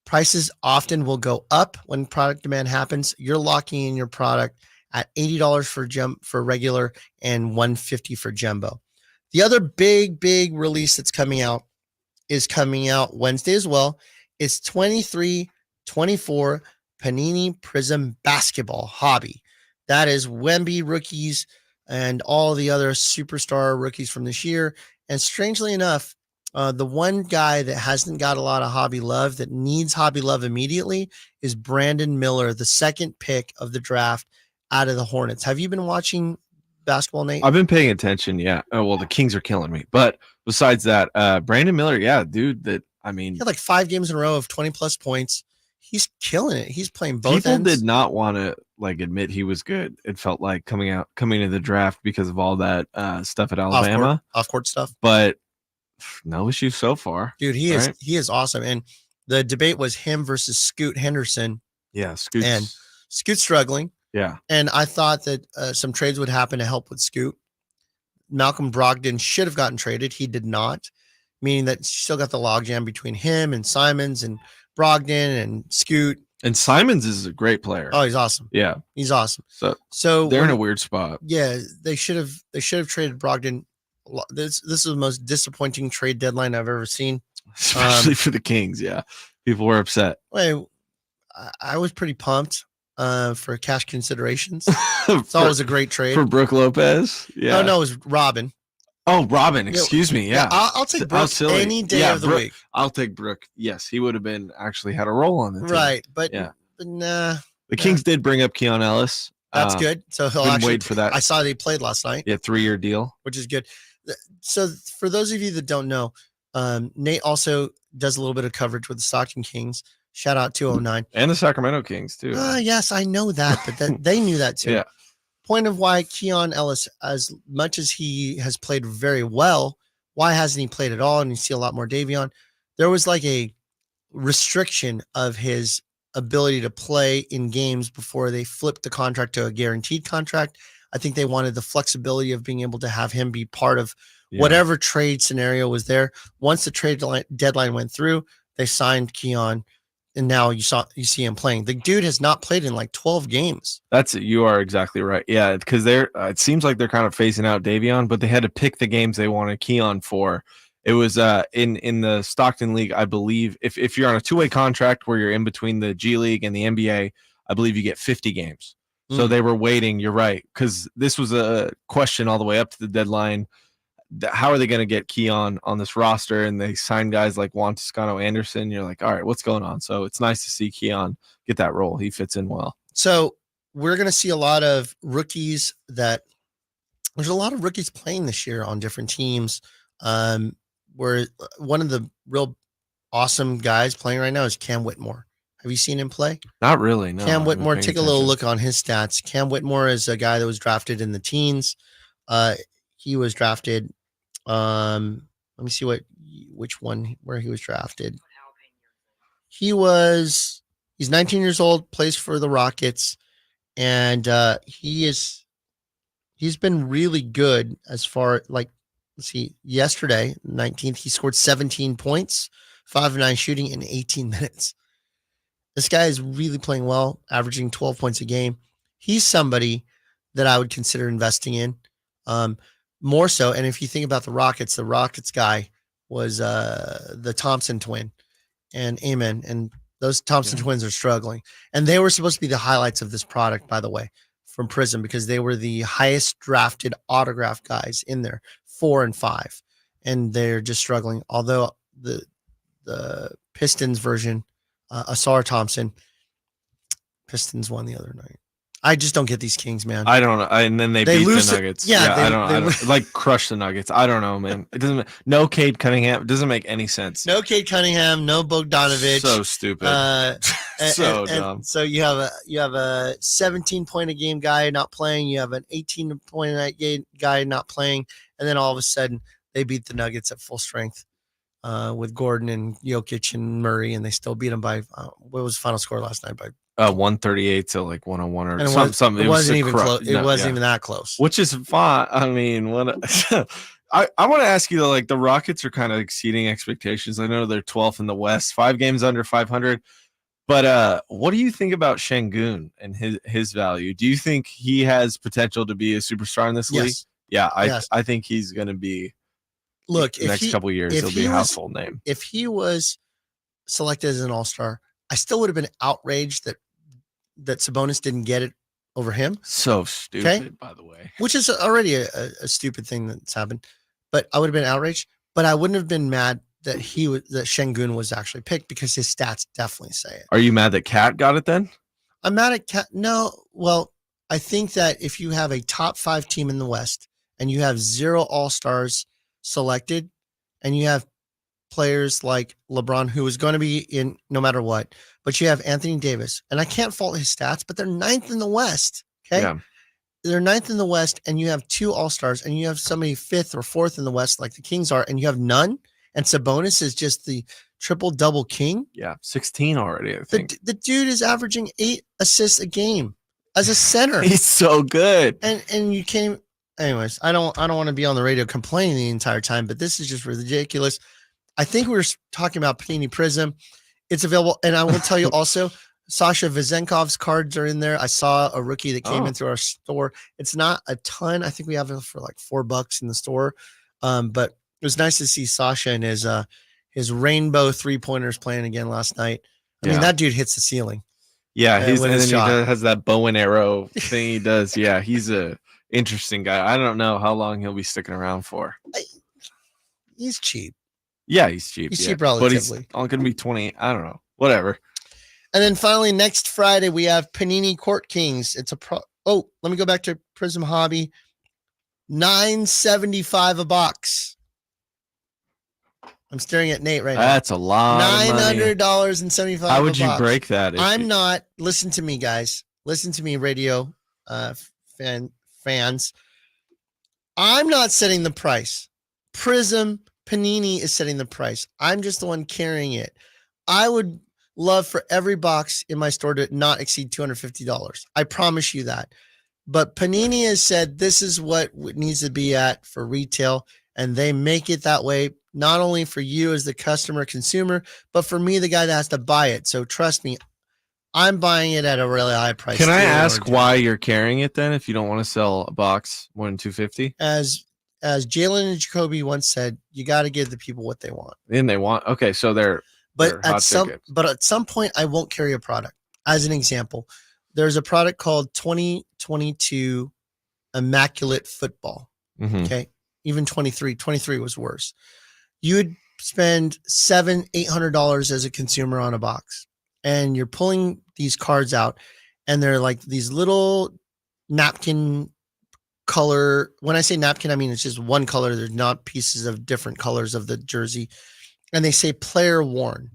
prices often will go up when product demand happens. You're locking in your product at $80 for regular and $150 for jumbo. The other big release that's coming out Wednesday as well. It's 23-24 Panini Prism Basketball Hobby. That is Wemby rookies and all the other superstar rookies from this year. And strangely enough, the one guy that hasn't got a lot of hobby love, that needs hobby love immediately, is Brandon Miller, the second pick of the draft out of the Hornets. Have you been watching basketball, Nate? I've been paying attention. Yeah. Oh, well, the Kings are killing me. But besides that, Brandon Miller, yeah, dude, he had like 5 games in a row of 20 plus points. He's killing it. He's playing both people ends. did not want to admit he was good. It felt like coming into the draft because of all that stuff at Alabama, off court stuff. But no issues so far, dude. He is awesome. And the debate was him versus Scoot Henderson. Yeah, Scoot's struggling. Yeah, and I thought that some trades would happen to help with Scoot. Malcolm Brogdon should have gotten traded. He did not, meaning that still got the logjam between him and Simons and Brogdon and Scoot. And Simons is a great player. Oh, he's awesome. Yeah, he's awesome. So they're in a weird spot. Yeah, they should have traded Brogdon. This is the most disappointing trade deadline I've ever seen, especially for the Kings. Yeah, people were upset. Well, I was pretty pumped for cash considerations. It's always a great trade for Brook Lopez. Yeah, no, it was Robin. Oh, Robin, excuse me. Yeah, I'll take Brook any day of the week. I'll take Brook. Yes, he would have been actually had a role on the team. Right, but nah. The Kings did bring up Keon Ellis. That's good. So he'll actually wait for that. I saw that he played last night. Yeah, 3-year deal, which is good. So for those of you that don't know, Nate also does a little bit of coverage with the Stockton Kings. Shout out 209 and the Sacramento Kings too. Yes, I know that, but they knew that too. Yeah. Point of why Keon Ellis, as much as he has played very well, why hasn't he played at all? And you see a lot more Davion. There was like a restriction of his ability to play in games before they flipped the contract to a guaranteed contract. I think they wanted the flexibility of being able to have him be part of whatever trade scenario was there. Once the trade deadline went through, they signed Keon, and now you see him playing. The dude has not played in like 12 games. You are exactly right. Yeah, because it seems like they're kind of phasing out Davion, but they had to pick the games they wanted Keon for. It was in the Stockton League, I believe. If you're on a 2-way contract where you're in between the G League and the NBA, I believe you get 50 games. So they were waiting. You're right, because this was a question all the way up to the deadline. How are they going to get Keon on this roster? And they signed guys like Juan Toscano Anderson. You're like, all right, what's going on? So it's nice to see Keon get that role. He fits in well. So we're going to see a lot of rookies there's a lot of rookies playing this year on different teams. Where one of the real awesome guys playing right now is Cam Whitmore. Have you seen him play? Not really, no. Cam Whitmore, take a little look on his stats. Cam Whitmore is a guy that was drafted in the teens. He was drafted. Let me see where he was drafted. He's 19 years old, plays for the Rockets, and he's been really good as far like, let's see, yesterday, 19th, he scored 17 points, 5 of 9 shooting in 18 minutes. This guy is really playing well, averaging 12 points a game. He's somebody that I would consider investing in more so. And if you think about the Rockets guy was the Thompson twin and Amen. And those Thompson twins are struggling. And they were supposed to be the highlights of this product, by the way, from Prism, because they were the highest drafted autograph guys in there, 4 and 5. And they're just struggling. Although the Pistons version, Asar Thompson, Pistons won the other night. I just don't get these Kings, man. I don't know. And then they beat lose the Nuggets. I don't like crush the Nuggets. I don't know, man. It doesn't. No Cade Cunningham. It doesn't make any sense. No Cade Cunningham. No Bogdanovich. So stupid. So dumb. So you have a 17 point a game guy not playing. You have an 18 point a night guy not playing, and then all of a sudden they beat the Nuggets at full strength with Gordon and Jokic and Murray, and they still beat them by what was the final score last night? By 138 to like 101 or something. It wasn't even close. It wasn't even that close. Which is fine. I mean, I want to ask you though, like the Rockets are kind of exceeding expectations. I know they're 12th in the West, 5 games under 500. But what do you think about Şengün and his value? Do you think he has potential to be a superstar in this league? Yeah, I think he's going to be. Look, the next couple of years, he'll be a household name. If he was selected as an all-star, I still would have been outraged that Sabonis didn't get it over him. So stupid, by the way. Which is already a stupid thing that's happened. But I would have been outraged. But I wouldn't have been mad that that Şengün was actually picked because his stats definitely say it. Are you mad that Cat got it then? I'm mad at Cat. No, well, I think that if you have a top 5 team in the West and you have 0 all-stars selected, and you have players like LeBron, who is going to be in no matter what, but you have Anthony Davis, and I can't fault his stats, but they're 9th in the West. Okay. Yeah. They're 9th in the West, and you have 2 all-stars, and you have somebody 5th or 4th in the West, like the Kings are, and you have none. And Sabonis is just the triple-double king. Yeah. 16 already, I think. The dude is averaging 8 assists a game as a center. He's so good. And you came. Anyways, I don't want to be on the radio complaining the entire time, but this is just ridiculous. I think we were talking about Panini Prism. It's available, and I will tell you also, Sasha Vezenkov's cards are in there. I saw a rookie that came in through our store. It's not a ton. I think we have it for like $4 in the store, but it was nice to see Sasha and his rainbow 3-pointers playing again last night. I mean, that dude hits the ceiling. Yeah, and then he has that bow and arrow thing he does. Yeah, he's a interesting guy. I don't know how long he'll be sticking around for. He's cheap. Yeah, he's cheap. He's cheap relatively. But he's only going to be 20. I don't know. Whatever. And then finally, next Friday, we have Panini Court Kings. It's let me go back to Prism Hobby. $9.75 a box. I'm staring at Nate right now. That's a lot. $900.75. How would you break that? I'm not. Listen to me, guys. Listen to me, radio fans. I'm not setting the price. Prism Panini is setting the price. I'm just the one carrying it. I would love for every box in my store to not exceed $250. I promise you that. But Panini has said this is what it needs to be at for retail, and they make it that way, not only for you as the customer consumer, but for me, the guy that has to buy it. So trust me, I'm buying it at a really high price. Can I ask why you're carrying it then if you don't want to sell a box more than $250? As Jalen and Jacoby once said, you got to give the people what they want. And they want, okay, so but at some point I won't carry a product. As an example, there's a product called 2022 Immaculate Football. Mm-hmm. Okay. Even 23 was worse. You would spend $700-800 as a consumer on a box, and you're pulling these cards out, and they're like these little napkin color. When I say napkin, I mean it's just one color. There's not pieces of different colors of the jersey, and they say player worn.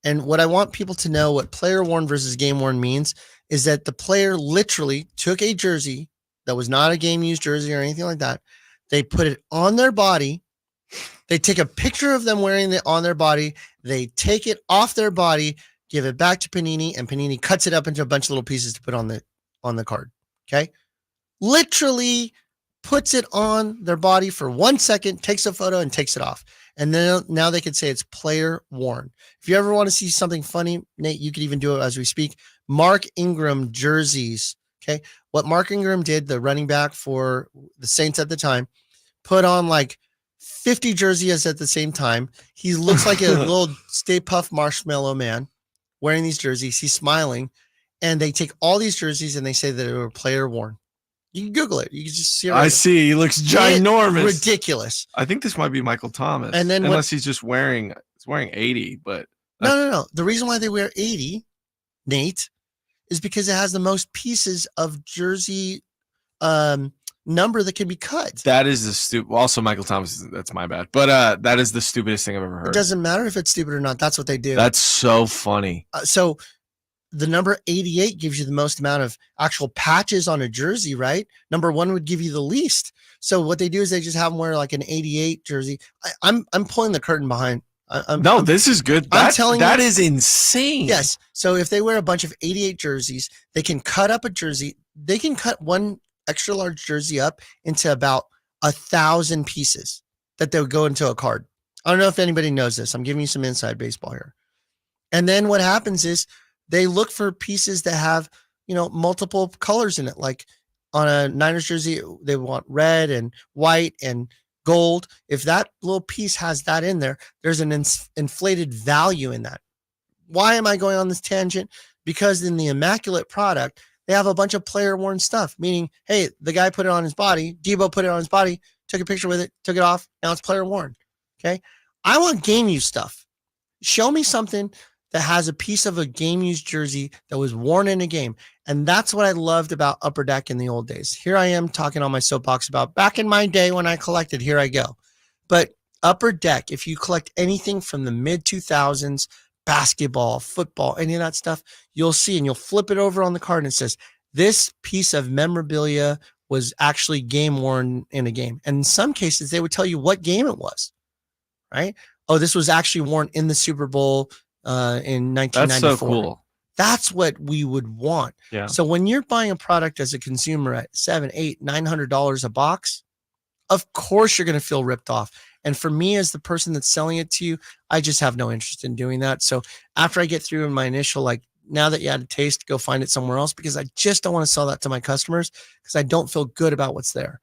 And what I want people to know, what player worn versus game worn means, is that the player literally took a jersey that was not a game used jersey or anything like that. They put it on their body. They take a picture of them wearing it on their body. They take it off their body, give it back to Panini, and Panini cuts it up into a bunch of little pieces to put on the card. Okay. Literally puts it on their body for 1 second, takes a photo, and takes it off. And then now they can say it's player worn. If you ever want to see something funny, Nate, you could even do it as we speak. Mark Ingram jerseys. Okay. What Mark Ingram did, the running back for the Saints at the time, put on like 50 jerseys at the same time. He looks like a little Stay Puft Marshmallow Man wearing these jerseys. He's smiling. And they take all these jerseys and they say that they were player worn. You can Google it. You can just see it. I see. He looks ginormous. Ridiculous. I think this might be Michael Thomas. And then unless he's just wearing 80, but no. The reason why they wear 80, Nate, is because it has the most pieces of jersey number that can be cut. That is the stupid. Also, Michael Thomas. That's my bad. But that is the stupidest thing I've ever heard. It doesn't matter if it's stupid or not. That's what they do. That's so funny. So the number 88 gives you the most amount of actual patches on a jersey, right? Number 1 would give you the least. So what they do is they just have them wear like an 88 jersey. I'm pulling the curtain behind. This is good. I'm telling you, that is insane. Yes. So if they wear a bunch of 88 jerseys, they can cut up a jersey. They can cut one extra large jersey up into about 1,000 pieces. that they would go into a card. I don't know if anybody knows this. I'm giving you some inside baseball here. And then what happens is they look for pieces that have, multiple colors in it. Like on a Niners jersey, they want red and white and gold. If that little piece has that in there, there's an inflated value in that. Why am I going on this tangent? Because in the immaculate product, they have a bunch of player worn stuff, meaning, hey, the guy put it on his body, Debo put it on his body, took a picture with it, took it off. Now it's player worn. Okay. I want game use stuff. Show me something that has a piece of a game used jersey that was worn in a game. And that's what I loved about Upper Deck in the old days. Here I am talking on my soapbox about back in my day when I collected. Here I go. But Upper Deck, if you collect anything from the mid 2000s, basketball, football, any of that stuff, you'll see, and you'll flip it over on the card and it says, this piece of memorabilia was actually game worn in a game. And in some cases, they would tell you what game it was, right? Oh, this was actually worn in the Super Bowl in 1994. That's so cool. That's what we would want. Yeah. So when you're buying a product as a consumer at $700, $800, $900 a box, of course you're going to feel ripped off. And for me, as the person that's selling it to you, I just have no interest in doing that. So after I get through in my initial, like, now that you had a taste, go find it somewhere else, because I just don't want to sell that to my customers because I don't feel good about what's there.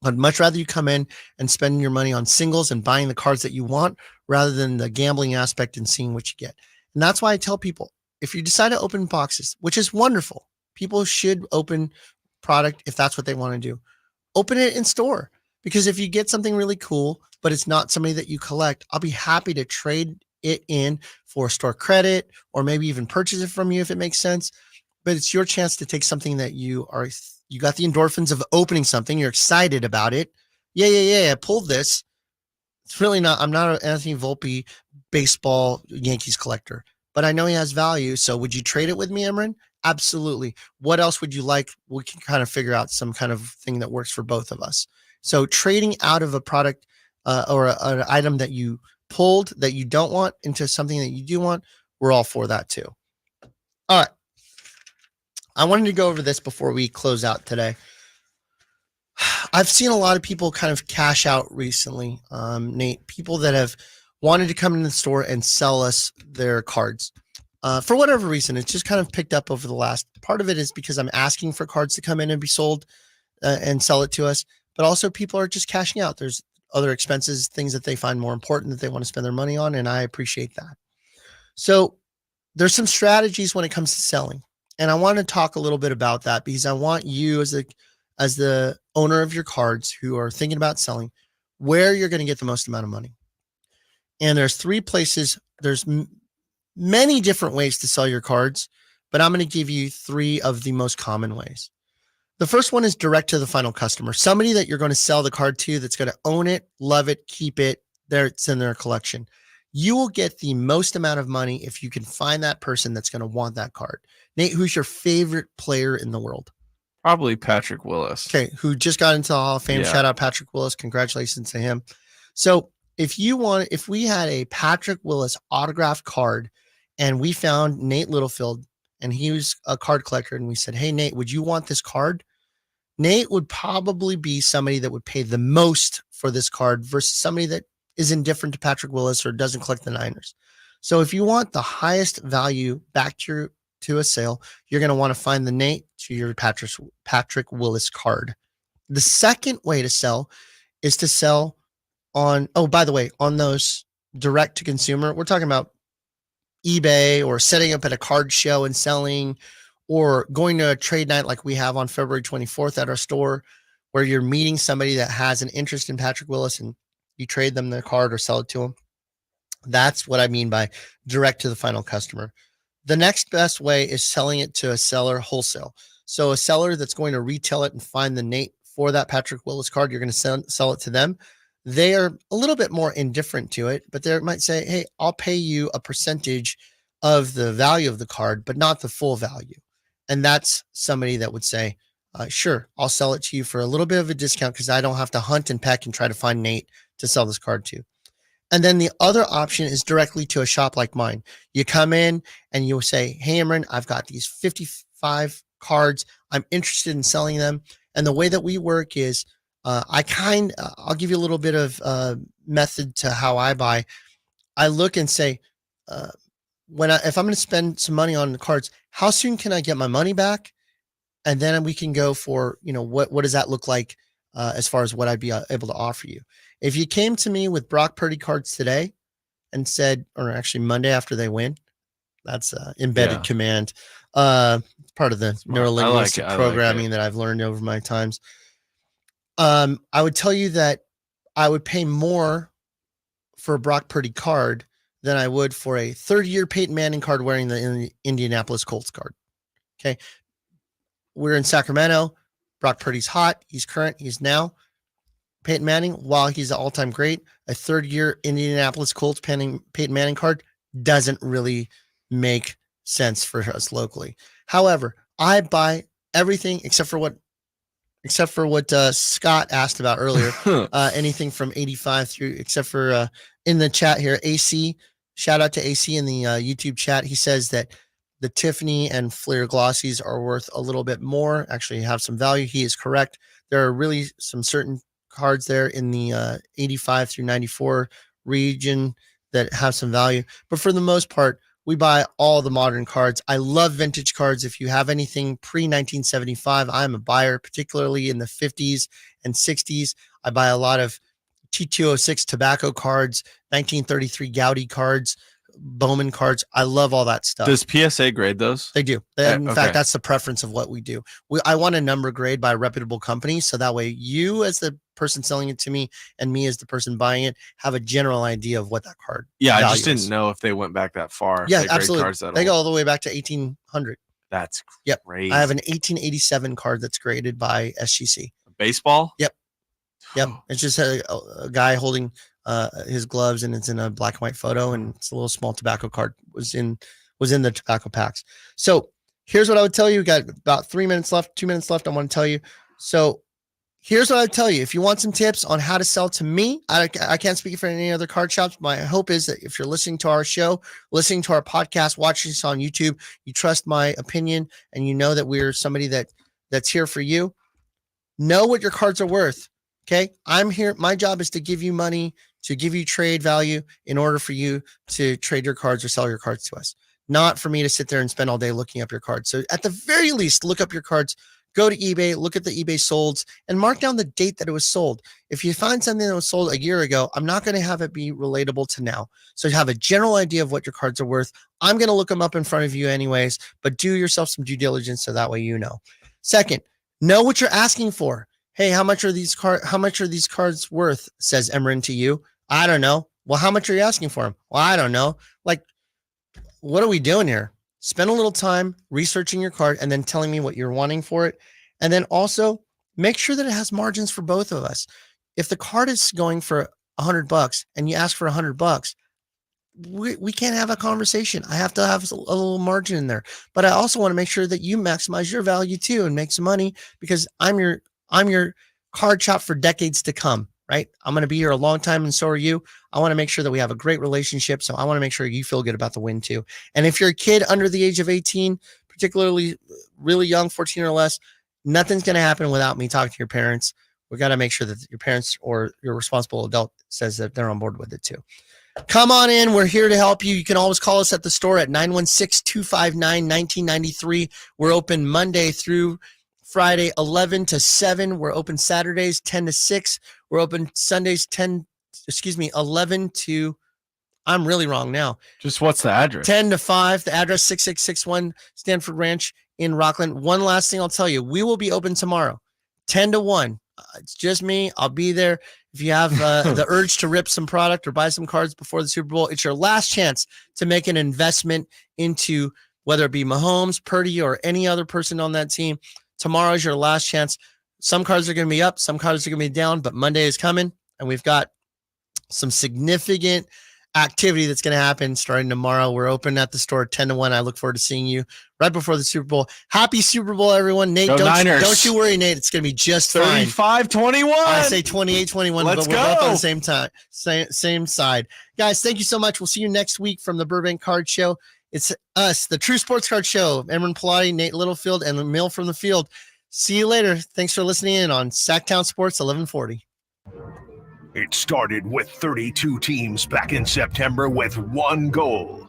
I'd much rather you come in and spend your money on singles and buying the cards that you want rather than the gambling aspect and seeing what you get. And that's why I tell people, if you decide to open boxes, which is wonderful, people should open product if that's what they want to do. Open it in store, because if you get something really cool, but it's not somebody that you collect, I'll be happy to trade it in for store credit or maybe even purchase it from you if it makes sense. But it's your chance to take something that you got the endorphins of opening something. You're excited about it. Yeah. I pulled this. It's really not, I'm not an Anthony Volpe baseball Yankees collector, but I know he has value. So would you trade it with me, Imran? Absolutely. What else would you like? We can kind of figure out some kind of thing that works for both of us. So trading out of a product or an item that you pulled that you don't want into something that you do want, we're all for that too. All right. I wanted to go over this before we close out today. I've seen a lot of people kind of cash out recently, Nate, people that have wanted to come in the store and sell us their cards. For whatever reason, it's just kind of picked up over the last part of it is because I'm asking for cards to come in and be sold and sell it to us. But also people are just cashing out. There's other expenses, things that they find more important that they want to spend their money on. And I appreciate that. So there's some strategies when it comes to selling. And I want to talk a little bit about that because I want you as the owner of your cards who are thinking about selling, where you're going to get the most amount of money. And there's three places. There's many different ways to sell your cards, but I'm going to give you three of the most common ways. The first one is direct to the final customer, somebody that you're going to sell the card to that's going to own it, love it, keep it. It's in their collection. You will get the most amount of money if you can find that person that's going to want that card. Nate, who's your favorite player in the world? Probably Patrick Willis. Okay, who just got into the Hall of Fame. Yeah. Shout out Patrick Willis. Congratulations to him. So if we had a Patrick Willis autographed card and we found Nate Littlefield and he was a card collector and we said, hey, Nate, would you want this card? Nate would probably be somebody that would pay the most for this card versus somebody that is indifferent to Patrick Willis or doesn't collect the Niners. So if you want the highest value back to a sale, you're going to want to find the Nate to your Patrick Willis card. The second way to sell is to sell on, by the way, on those direct to consumer, we're talking about eBay or setting up at a card show and selling, or going to a trade night like we have on February 24th at our store, where you're meeting somebody that has an interest in Patrick Willis and you trade them their card or sell it to them. That's what I mean by direct to the final customer. The next best way is selling it to a seller wholesale. So a seller that's going to retail it and find the Nate for that Patrick Willis card, you're going to sell it to them. They are a little bit more indifferent to it, but they might say, hey, I'll pay you a percentage of the value of the card, but not the full value. And that's somebody that would say, sure, I'll sell it to you for a little bit of a discount because I don't have to hunt and peck and try to find Nate to sell this card to. And then the other option is directly to a shop like mine. You come in and you'll say, hey, Imran, I've got these 55 cards. I'm interested in selling them. And the way that we work is I'll give you a little bit of method to how I buy. I look and say, if I'm going to spend some money on the cards, how soon can I get my money back? And then we can go for, what does that look like as far as what I'd be able to offer you? If you came to me with Brock Purdy cards today and said, or actually Monday after they win, that's embedded command. Part of the neurolinguistic programming that I've learned over my times. I would tell you that I would pay more for a Brock Purdy card than I would for a third-year Peyton Manning card wearing the Indianapolis Colts card. Okay. We're in Sacramento. Brock Purdy's hot. He's current. He's now. Peyton Manning, while he's an all-time great, a third-year Indianapolis Colts Peyton Manning card doesn't really make sense for us locally. However, I buy everything except for what Scott asked about earlier. Anything from 85 through, except for in the chat here, AC. Shout out to AC in the YouTube chat. He says that the Tiffany and Flair Glossies are worth a little bit more, actually have some value. He is correct. There are really some certain cards there in the 85 through 94 region that have some value. But for the most part, we buy all the modern cards. I love vintage cards. If you have anything pre-1975, I'm a buyer, particularly in the 50s and 60s. I buy a lot of T206 tobacco cards, 1933 Gaudi cards, Bowman cards. I love all that stuff. Does PSA grade those? They do. In fact, that's the preference of what we do. I want a number grade by a reputable company, so that way you as the person selling it to me and me as the person buying it have a general idea of what that card I just is. didn't know if they went back that far. Yeah, absolutely. They go all the way back to 1800. That's great. I have an 1887 card that's graded by SGC. Baseball? Yep. It's just a guy holding his gloves, and it's in a black and white photo, and it's a little small tobacco card was in the tobacco packs. So here's what I would tell you. We got about 2 minutes left. I want to tell you. So here's what I would tell you. If you want some tips on how to sell to me, I can't speak for any other card shops. My hope is that if you're listening to our show, listening to our podcast, watching us on YouTube, you trust my opinion, and you know that we're somebody that's here for you. Know what your cards are worth. Okay. I'm here. My job is to give you money, to give you trade value in order for you to trade your cards or sell your cards to us, not for me to sit there and spend all day looking up your cards. So at the very least, look up your cards, go to eBay, look at the eBay solds, and mark down the date that it was sold. If you find something that was sold a year ago, I'm not going to have it be relatable to now. So you have a general idea of what your cards are worth. I'm going to look them up in front of you anyways, but do yourself some due diligence so that way you know. Second, know what you're asking for. Hey, how much are these cards worth? Says Emran to you. I don't know. Well, how much are you asking for them? Well, I don't know. Like, what are we doing here? Spend a little time researching your card and then telling me what you're wanting for it. And then also make sure that it has margins for both of us. If the card is going for $100 and you ask for $100, we can't have a conversation. I have to have a little margin in there, but I also want to make sure that you maximize your value too and make some money, because I'm your card shop for decades to come, right? I'm going to be here a long time, and so are you. I want to make sure that we have a great relationship. So I want to make sure you feel good about the win too. And if you're a kid under the age of 18, particularly really young, 14 or less, nothing's going to happen without me talking to your parents. We got to make sure that your parents or your responsible adult says that they're on board with it too. Come on in. We're here to help you. You can always call us at the store at 916-259-1993. We're open Monday through Friday, 11 to 7. We're open Saturdays, 10 to 6. We're open Sundays, 11 to, I'm really wrong now. Just what's the address? 10 to 5. The address, 6661 Stanford Ranch in Rockland. One last thing I'll tell you. We will be open tomorrow, 10 to 1. It's just me. I'll be there. If you have the urge to rip some product or buy some cards before the Super Bowl, it's your last chance to make an investment into whether it be Mahomes, Purdy, or any other person on that team. Tomorrow is your last chance. Some cards are going to be up, some cards are going to be down, but Monday is coming, and we've got some significant activity that's going to happen starting tomorrow. We're open at the store 10 to 1. I look forward to seeing you right before the Super Bowl. Happy Super Bowl, everyone. Nate, don't you worry, Nate. It's going to be just fine. 35-21. I say 28-21, Let's but we're both on the same time, same side. Guys, thank you so much. We'll see you next week from the Burbank Card Show. It's us, the True Sports Card Show. Emran Pilati, Nate Littlefield, and Emil from the Field. See you later. Thanks for listening in on Sacktown Sports 1140. It started with 32 teams back in September with one goal: